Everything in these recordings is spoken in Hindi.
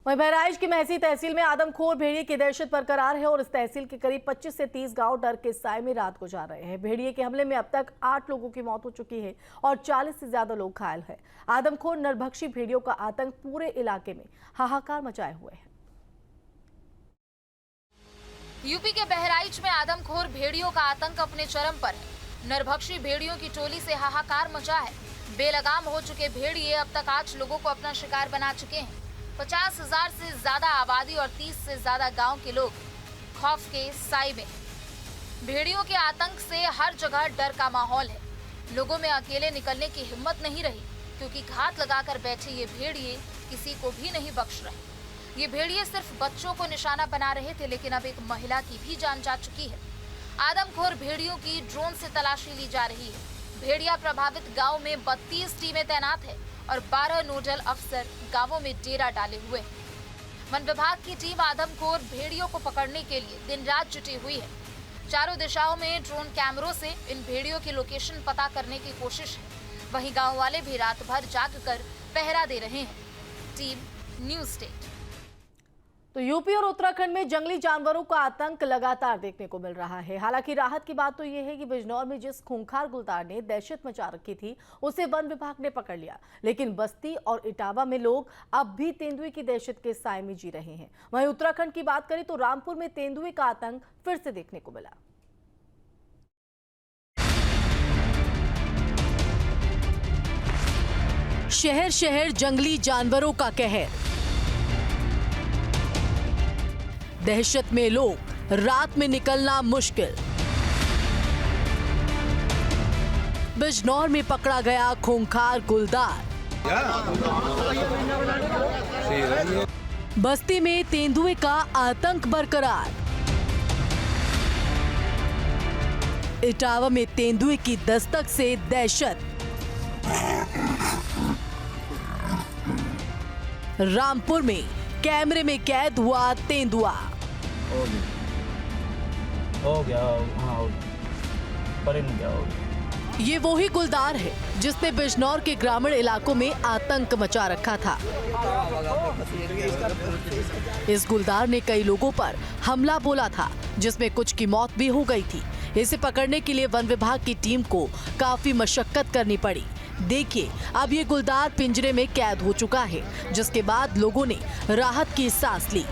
वहीं बहराइच की महसी तहसील में आदमखोर भेड़िए की दहशत बरकरार है और इस तहसील के करीब 25 से 30 गांव डर के साए में रात गुजार रहे हैं। भेड़िए के हमले में अब तक 8 लोगों की मौत हो चुकी है और 40 से ज्यादा लोग घायल हैं। आदमखोर नरभक्षी भेड़ियों का आतंक पूरे इलाके में हाहाकार मचाए हुए है। यूपी के बहराइच में आदमखोर भेड़ियों का आतंक अपने चरम पर है। नरभक्षी भेड़ियों की टोली से हाहाकार मचा है। बेलगाम हो चुके भेड़िए अब तक 8 लोगों को अपना शिकार बना चुके हैं। 50,000 से ज्यादा आबादी और 30 से ज्यादा गांव के लोग खौफ के साए में। भेड़ियों के आतंक से हर जगह डर का माहौल है। लोगों में अकेले निकलने की हिम्मत नहीं रही, क्योंकि घात लगाकर बैठे ये भेड़िए किसी को भी नहीं बख्श रहे। ये भेड़िए सिर्फ बच्चों को निशाना बना रहे थे, लेकिन अब एक महिला की भी जान जा चुकी है। आदमखोर भेड़ियों की ड्रोन से तलाशी ली जा रही है। भेड़िया प्रभावित गांव में 32 टीमें तैनात है और 12 नोडल अफसर गांवों में डेरा डाले हुए हैं। वन विभाग की टीम आदमखोर भेड़ियों को पकड़ने के लिए दिन रात जुटी हुई है। चारों दिशाओं में ड्रोन कैमरों से इन भेड़ियों की लोकेशन पता करने की कोशिश है। वहीं गांव वाले भी रात भर जागकर पहरा दे रहे हैं। Team news state. तो यूपी और उत्तराखंड में जंगली जानवरों का आतंक लगातार देखने को मिल रहा है। हालांकि राहत की बात तो यह है कि बिजनौर में जिस खूंखार गुलदार ने दहशत मचा रखी थी, उसे वन विभाग ने पकड़ लिया। लेकिन बस्ती और इटावा में लोग अब भी तेंदुए की दहशत के साए में जी रहे हैं। वहीं उत्तराखंड की बात करें तो रामपुर में तेंदुए का आतंक फिर से देखने को मिला। शहर शहर जंगली जानवरों का कहर। दहशत में लोग, रात में निकलना मुश्किल। बिजनौर में पकड़ा गया खूंखार गुलदार। बस्ती में तेंदुए का आतंक बरकरार। इटावा में तेंदुए की दस्तक से दहशत। रामपुर में कैमरे में कैद हुआ तेंदुआ। हो गया हाँ, पर नहीं गया। ये वही गुलदार है जिसने बिजनौर के ग्रामीण इलाकों में आतंक मचा रखा था। इस गुलदार ने कई लोगों पर हमला बोला था, जिसमें कुछ की मौत भी हो गई थी। इसे पकड़ने के लिए वन विभाग की टीम को काफी मशक्कत करनी पड़ी। देखिए, अब ये गुलदार पिंजरे में कैद हो चुका है, जिसके बाद लोगों ने राहत की सांस ली।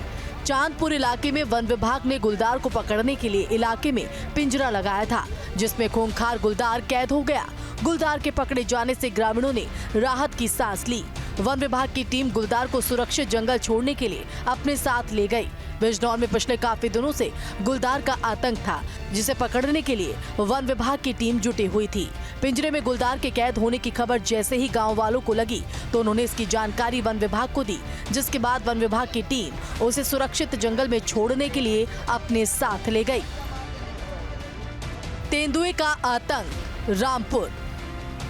चांदपुर इलाके में वन विभाग ने गुलदार को पकड़ने के लिए इलाके में पिंजरा लगाया था, जिसमें खूंखार गुलदार कैद हो गया। गुलदार के पकड़े जाने से ग्रामीणों ने राहत की सांस ली। वन विभाग की टीम गुलदार को सुरक्षित जंगल छोड़ने के लिए अपने साथ ले गई। बिजनौर में पिछले काफी दिनों से गुलदार का आतंक था, जिसे पकड़ने के लिए वन विभाग की टीम जुटी हुई थी। पिंजरे में गुलदार के कैद होने की खबर जैसे ही गांव वालों को लगी, तो उन्होंने इसकी जानकारी वन विभाग को दी, जिसके बाद वन विभाग की टीम उसे सुरक्षित जंगल में छोड़ने के लिए अपने साथ ले गई। तेंदुए का आतंक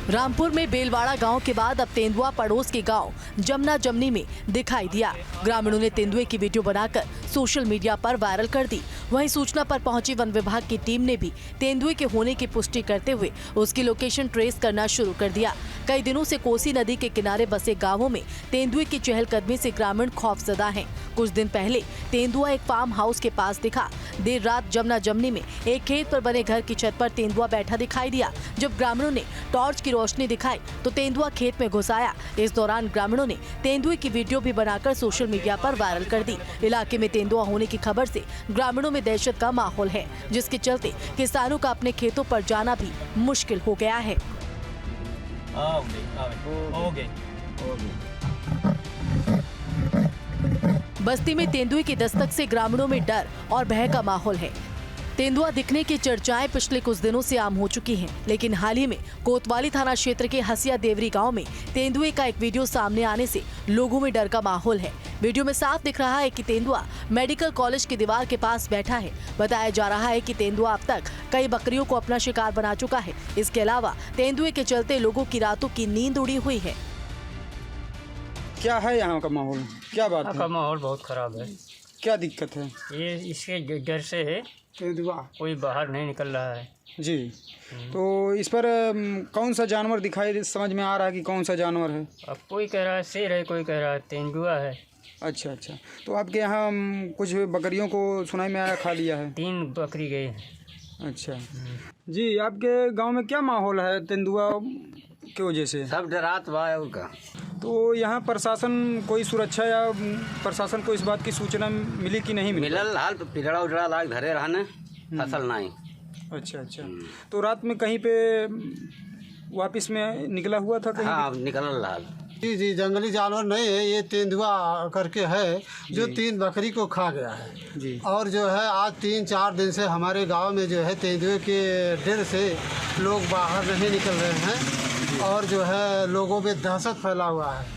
रामपुर में बेलवाड़ा गांव के बाद अब तेंदुआ पड़ोस के गांव जमना जमनी में दिखाई दिया। ग्रामीणों ने तेंदुए की वीडियो बनाकर सोशल मीडिया पर वायरल कर दी। वहीं सूचना पर पहुंची वन विभाग की टीम ने भी तेंदुए के होने की पुष्टि करते हुए उसकी लोकेशन ट्रेस करना शुरू कर दिया। कई दिनों से कोसी नदी के किनारे बसे गाँवों में तेंदुए की चहलकदमी से ग्रामीण खौफजदा हैं। कुछ दिन पहले तेंदुआ एक फार्म हाउस के पास दिखा। देर रात जमना जमनी में एक खेत पर बने घर की छत पर तेंदुआ बैठा दिखाई दिया। जब ग्रामीणों ने टॉर्च की रोशनी दिखाई तो तेंदुआ खेत में घुस आया। इस दौरान ग्रामीणों ने तेंदुए की वीडियो भी बनाकर सोशल मीडिया पर वायरल कर दी। इलाके में तेंदुआ होने की खबर से ग्रामीणों में दहशत का माहौल है, जिसके चलते किसानों का अपने खेतों पर जाना भी मुश्किल हो गया है। बस्ती में तेंदुए की दस्तक से ग्रामीणों में डर और भय का माहौल है। तेंदुआ दिखने की चर्चाएं पिछले कुछ दिनों से आम हो चुकी हैं, लेकिन हाल ही में कोतवाली थाना क्षेत्र के हसिया देवरी गांव में तेंदुए का एक वीडियो सामने आने से लोगों में डर का माहौल है। वीडियो में साफ दिख रहा है कि तेंदुआ मेडिकल कॉलेज की दीवार के पास बैठा है। बताया जा रहा है कि तेंदुआ अब तक कई बकरियों को अपना शिकार बना चुका है। इसके अलावा तेंदुए के चलते लोगों की रातों की नींद उड़ी हुई है। क्या है यहाँ का माहौल? क्या बात है? माहौल बहुत खराब है। क्या दिक्कत है? ये इसके डर से है, तेंदुआ कोई बाहर नहीं निकल रहा है जी। तो इस पर कौन सा जानवर दिखाई समझ में आ रहा है कि कौन सा जानवर है? अब कोई कह रहा है शेर है, कोई कह रहा है तेंदुआ है। अच्छा अच्छा। तो आपके यहाँ कुछ बकरियों को सुनाई में आया खा लिया है? 3 बकरी गए। अच्छा जी, आपके गांव में क्या माहौल है तेंदुआ की वजह से? सब डरात बा उनका। तो यहाँ प्रशासन कोई सुरक्षा या प्रशासन को इस बात की सूचना मिली कि नहीं मिली? मिलल हाल पिजड़ा उजड़ा लाग धरे रहने फसल नहीं। अच्छा अच्छा। तो रात में कहीं पे वापस में निकला हुआ था कहीं? हाँ निकलल हाल। जी जी, जंगली जानवर नहीं है, ये तेंदुआ करके है जो 3 बकरी को खा गया है जी। और जो है आज 3-4 दिन से हमारे गांव में जो है तेंदुए के डर से लोग बाहर नहीं निकल रहे हैं और जो है लोगों में दहशत फैला हुआ है।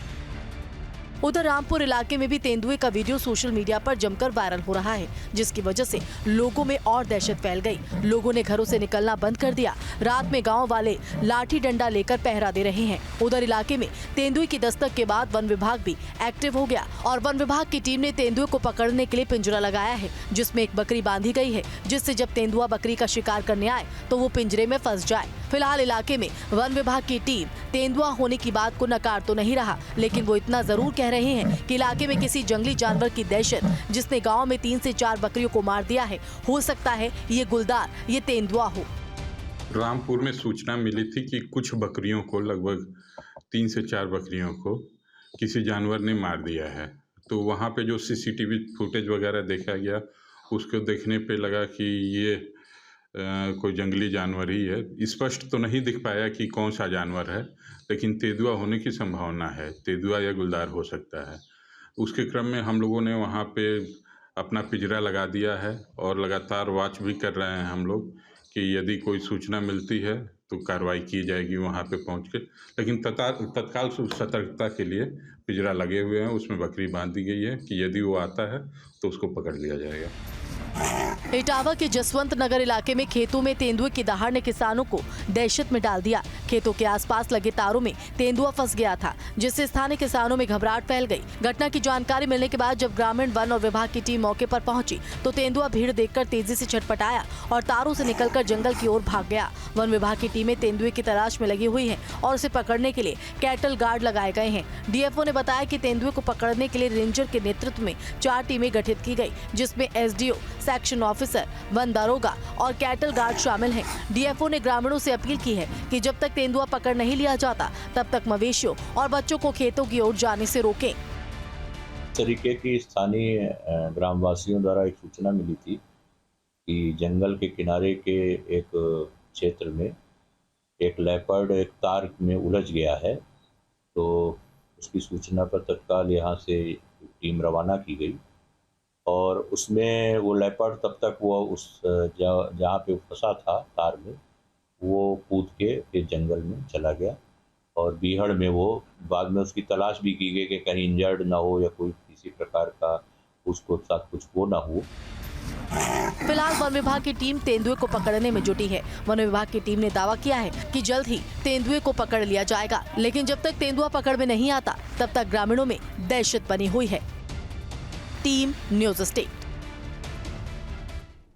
उधर रामपुर इलाके में भी तेंदुए का वीडियो सोशल मीडिया पर जमकर वायरल हो रहा है, जिसकी वजह से लोगों में और दहशत फैल गई। लोगों ने घरों से निकलना बंद कर दिया। रात में गांव वाले लाठी डंडा लेकर पहरा दे रहे हैं। उधर इलाके में तेंदुए की दस्तक के बाद वन विभाग भी एक्टिव हो गया और वन विभाग की टीम ने तेंदुए को पकड़ने के लिए पिंजरा लगाया है, जिसमें एक बकरी बांधी गई है, जिससे जब तेंदुआ बकरी का शिकार करने आए तो वो पिंजरे में फंस जाए। फिलहाल इलाके में वन विभाग की टीम तेंदुआ होने की बात को नकार तो नहीं रहा, लेकिन वो इतना जरूर कह रहे हैं कि इलाके में किसी जंगली जानवर की दहशत जिसने गांव में 3 से 4 बकरियों को मार दिया है, हो सकता है ये गुलदार, ये तेंदुआ हो। रामपुर में सूचना मिली थी कि कुछ बकरियों को, लगभग 3 से 4 बकरियों को किसी जानवर ने मार दिया है। तो वहाँ पे जो सीसीटीवी फुटेज वगैरह देखा गया, उसको देखने पे लगा कि ये कोई जंगली जानवर ही है। स्पष्ट तो नहीं दिख पाया कि कौन सा जानवर है, लेकिन तेंदुआ होने की संभावना है। तेंदुआ या गुलदार हो सकता है। उसके क्रम में हम लोगों ने वहाँ पे अपना पिंजरा लगा दिया है और लगातार वॉच भी कर रहे हैं हम लोग कि यदि कोई सूचना मिलती है तो कार्रवाई की जाएगी वहाँ पे पहुँच के। लेकिन तत्काल सतर्कता के लिए पिंजरा लगे हुए हैं, उसमें बकरी बांध दी गई है कि यदि वो आता है तो उसको पकड़ लिया जाएगा। इटावा के जसवंत नगर इलाके में खेतों में तेंदुए की दहाड़ ने किसानों को दहशत में डाल दिया। खेतों के आसपास लगे तारों में तेंदुआ फंस गया था, जिससे स्थानीय किसानों में घबराहट फैल गई। घटना की जानकारी मिलने के बाद जब ग्रामीण वन और विभाग की टीम मौके पर पहुंची तो तेंदुआ भीड़ देखकर तेजी से छटपटाया और तारों से निकलकर जंगल की ओर भाग गया। वन विभाग की टीमें तेंदुए की तलाश में लगी हुई है और उसे पकड़ने के लिए कैटल गार्ड लगाए गए हैं। डीएफओ ने बताया कि तेंदुए को पकड़ने के लिए रेंजर के नेतृत्व में 4 टीमें गठित की गई, जिसमें एसडीओ, सेक्शन ऑफिसर, वन दारोगा और कैटल गार्ड शामिल हैं। डीएफओ ने ग्रामीणों से अपील की है कि जब तक तेंदुआ पकड़ नहीं लिया जाता तब तक मवेशियों और बच्चों को खेतों की ओर जाने से रोकें। इस तरीके की स्थानीय ग्रामवासियों द्वारा एक सूचना मिली थी कि जंगल के किनारे के एक क्षेत्र में एक लेपर्ड एक तार में उलझ गया है। तो उसकी सूचना पर तत्काल यहाँ से टीम रवाना की गई और उसमें वो लेपर्ड तब तक वो उस जहाँ पे फंसा था तार में, वो कूद के फिर जंगल में चला गया और बीहड़ में वो बाद में उसकी तलाश भी की गई कि कहीं इंजर्ड ना हो या कोई किसी प्रकार का उसको साथ कुछ वो ना हो। फिलहाल वन विभाग की टीम तेंदुए को पकड़ने में जुटी है। वन विभाग की टीम ने दावा किया है कि जल्द ही तेंदुए को पकड़ लिया जाएगा, लेकिन जब तक तेंदुआ पकड़ में नहीं आता तब तक ग्रामीणों में दहशत बनी हुई है। Team news state.